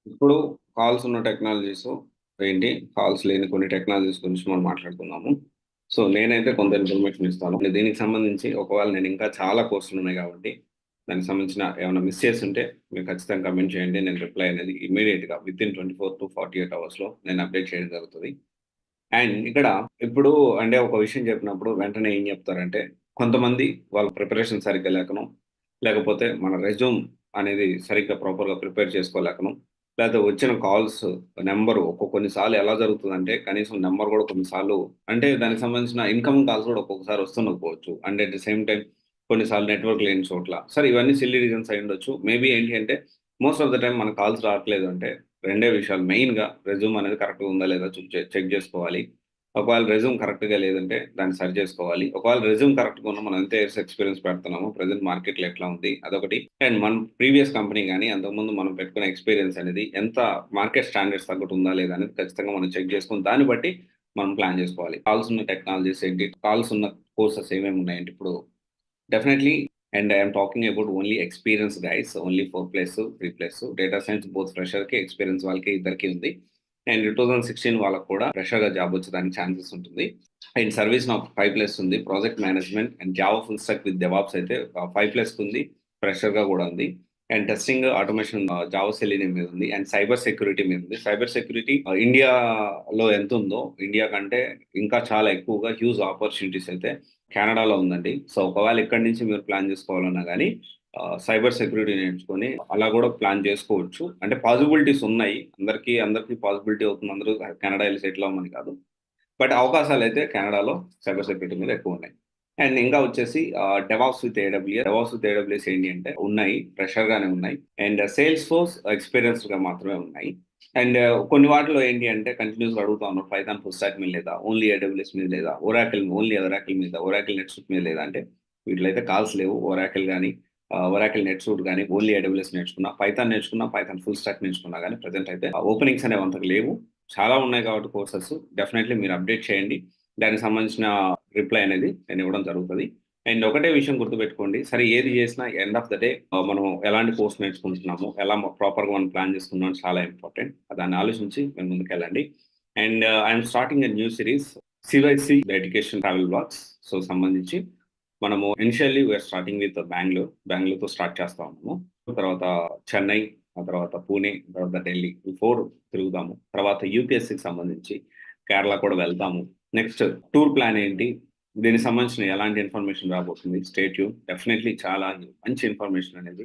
ఇప్పుడు కాల్స్ ఉన్న టెక్నాలజీస్ ఏంటి, కాల్స్ లేని కొన్ని టెక్నాలజీస్ గురించి మనం మాట్లాడుకుందాము. సో నేనైతే కొంత ఇన్ఫర్మేషన్ ఇస్తాను. దీనికి సంబంధించి ఒకవేళ నేను ఇంకా చాలా కోర్సులు ఉన్నాయి కాబట్టి దానికి సంబంధించిన ఏమైనా మిస్ చేసి ఉంటే మీరు ఖచ్చితంగా కమెంట్ చేయండి. నేను రిప్లై అనేది ఇమీడియట్గా విత్ ఇన్ 24 to 48 hours నేను అప్డేట్ చేయడం జరుగుతుంది. అండ్ ఇక్కడ ఇప్పుడు అంటే ఒక విషయం చెప్పినప్పుడు వెంటనే ఏం చెప్తారంటే, కొంతమంది వాళ్ళ ప్రిపరేషన్ సరిగ్గా లేకనో, లేకపోతే మన రెజ్యూమ్ అనేది సరిగ్గా ప్రాపర్‌గా ప్రిపేర్ చేసుకోలేకనో, లేకపోతే వచ్చిన కాల్స్ నంబరు కొన్నిసార్లు ఎలా జరుగుతుందంటే, కనీసం నంబర్ కూడా కొన్నిసార్లు అంటే దానికి సంబంధించిన ఇన్‌కమింగ్ కాల్స్ కూడా ఒక్కొక్కసారి వస్తుండకపోవచ్చు. And at the same time కొన్నిసార్లు నెట్వర్క్ లేని చోట్ల. సరే ఇవన్నీ సిల్లీ రీజన్స్ అయ్యుండొచ్చు. మేబీ ఏంటి అంటే మోస్ట్ ఆఫ్ ద టైమ్ మన కాల్స్ రావట్లేదు అంటే రెండే విషయాలు మెయిన్‌గా రెజ్యూమ్ అనేది కరెక్ట్‌గా ఉందా లేదా చెక్ చేసుకోవాలి. ఒకవేళ రెజ్యూమ్ కరెక్ట్‌గా లేదంటే దాన్ని సరి చేసుకోవాలి. ఒకవేళ రెజ్యూమ్ కరెక్ట్‌గా ఉన్న మనం ఎంత ఇయర్స్ ఎక్స్‌పీరియన్స్ పెడుతున్నామో, ప్రెజెంట్ మార్కెట్‌లో ఎట్లా ఉంది అదొకటి. అండ్ మన ప్రీవియస్ కంపెనీ గాని అంతకుముందు మనం పెట్టుకున్న ఎక్స్‌పీరియన్స్ అనేది ఎంత మార్కెట్ స్టాండర్డ్స్ తగ్గట్టు ఉందా లేదా అనేది ఖచ్చితంగా మనం చెక్ చేసుకొని దాన్ని బట్టి మనం ప్లాన్ చేసుకోవాలి. కావాల్సిన టెక్నాలజీస్ ఏంటి? కావాల్సిన కోర్సెస్ ఏమేమి ఉన్నాయంటే ఇప్పుడు definitely. And I'm talking about only experience guys. Only 4+3+. Data science both ఫ్రెషర్‌కి, ఎక్స్పీరియన్స్ వాళ్ళకి ఇద్దరికీ ఉంది. అండ్ 2016 వాళ్ళకి కూడా ఫ్రెషర్‌గా జాబ్ వచ్చేదానికి ఛాన్సెస్ ఉంటుంది. అండ్ సర్వీస్ నాకు 5+ ఉంది. Project management and Java full stack with DevOps అయితే 5+ ఉంది. ఫ్రెషర్‌గా కూడా ఉంది. And testing automation Java Selenium మీద ఉంది. అండ్ సైబర్ సెక్యూరిటీ మీద ఉంది. సైబర్ సెక్యూరిటీ ఇండియాలో ఎంత ఉందో ఇండియా కంటే ఇంకా చాలా ఎక్కువగా హ్యూజ్ ఆపర్చునిటీస్ అయితే కెనడాలో ఉందండి. సో ఒకవేళ ఇక్కడి నుంచి మీరు ప్లాన్ చేసుకోవాలన్నా గానీ సైబర్ సెక్యూరిటీ నేర్చుకొని అలా కూడా ప్లాన్ చేసుకోవచ్చు. అంటే పాసిబిలిటీస్ ఉన్నాయి. అందరికీ పాసిబిలిటీ అవుతుంది. అందరూ కెనడా ఎళ్లి సెటిల్ అవ్వమని కాదు. బట్ అవకాశాలైతే కెనడాలో సైబర్ సెక్యూరిటీ మీద ఎక్కువున్నాయి. అండ్ ఇంకా వచ్చేసి డెవాప్స్ విత్ ఏడబ్ల్యూఎస్ ఏంటి అంటే ఉన్నాయి. ఫ్రెషర్‌గానే ఉన్నాయి. అండ్ సేల్స్ ఫోర్స్ ఎక్స్‌పీరియన్స్డ్‌గా మాత్రమే ఉన్నాయి. అండ్ కొన్ని వాటిలో ఏంటి అంటే కంటిన్యూస్‌గా అడుగుతా ఉన్నారు. పైథాన్ ఫుల్ స్టాక్ మీద లేదా? ఓన్లీ ఏడబ్ల్యూఎస్ మీద లేదా? ఒరాకిల్ మీద, ఒరాకిల్ నెట్‌సూట్ మీద లేదా? అంటే వీటిలో అయితే కాల్స్ లేవు. ఒరాకిల్ గాని, ఒరాకిల్ నెట్‌సూట్ గాని, ఓన్లీ ఏడబ్ల్యూఎస్ నేర్చుకున్నా, పైథాన్ నేర్చుకున్నా, పైథాన్ ఫుల్ స్టాక్ నేర్చుకున్నా గాని ప్రెజెంట్ అయితే ఓపెనింగ్స్ అనేవి అంతగా లేవు. చాలా ఉన్నాయి కాబట్టి కోర్సెస్ డెఫినెట్‌లీ మీరు అప్డేట్ చేయండి. దానికి సంబంధించిన రిప్లై అనేది నేను ఇవ్వడం జరుగుతది. అండ్ ఒకటే విషయం గుర్తుపెట్టుకోండి. సరే ఏది చేసినా ఎండ్ ఆఫ్ ద డే మనం ఎలాంటి కోర్స్ నేర్చుకుంటున్నాము, ఎలా ప్రాపర్‌గా మనం ప్లాన్ చేసుకున్నాం చాలా ఇంపార్టెంట్. దాన్ని ఆలోచించి మీరు ముందుకెళ్ళండి. And I'm starting a new series CYC education travel vlogs. So సంబంధించి మనము ఇనిషియల్లీ వీఆర్ స్టార్టింగ్ విత్ బెంగుళూరుతో స్టార్ట్ చేస్తా ఉన్నాము. తర్వాత చెన్నై, ఆ తర్వాత పూణే, తర్వాత ఢిల్లీ ఈ 4 తిరుగుదాము. తర్వాత యూపీఎస్‌సికి సంబంధించి కేరళ కూడా వెళ్తాము. నెక్స్ట్ టూర్ ప్లాన్ ఏంటి? దీనికి సంబంధించిన ఎలాంటి ఇన్ఫర్మేషన్ రాబోతుంది? Stay tune. డెఫినైట్‌లీ చాలా మంచి ఇన్ఫర్మేషన్ అనేది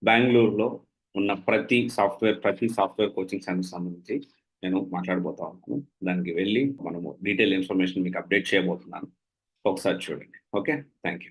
బెంగుళూరులో ఉన్న ప్రతి సాఫ్ట్‌వేర్ కోచింగ్ సెంటర్ సంబంధించి నేను మాట్లాడబోతా ఉన్నాను. దానికి వెళ్లి మనము డీటెయిల్ ఇన్ఫర్మేషన్ మీకు అప్డేట్ చేయబోతున్నాను. ఒకసారి చూడండి. ఓకే. Thank you.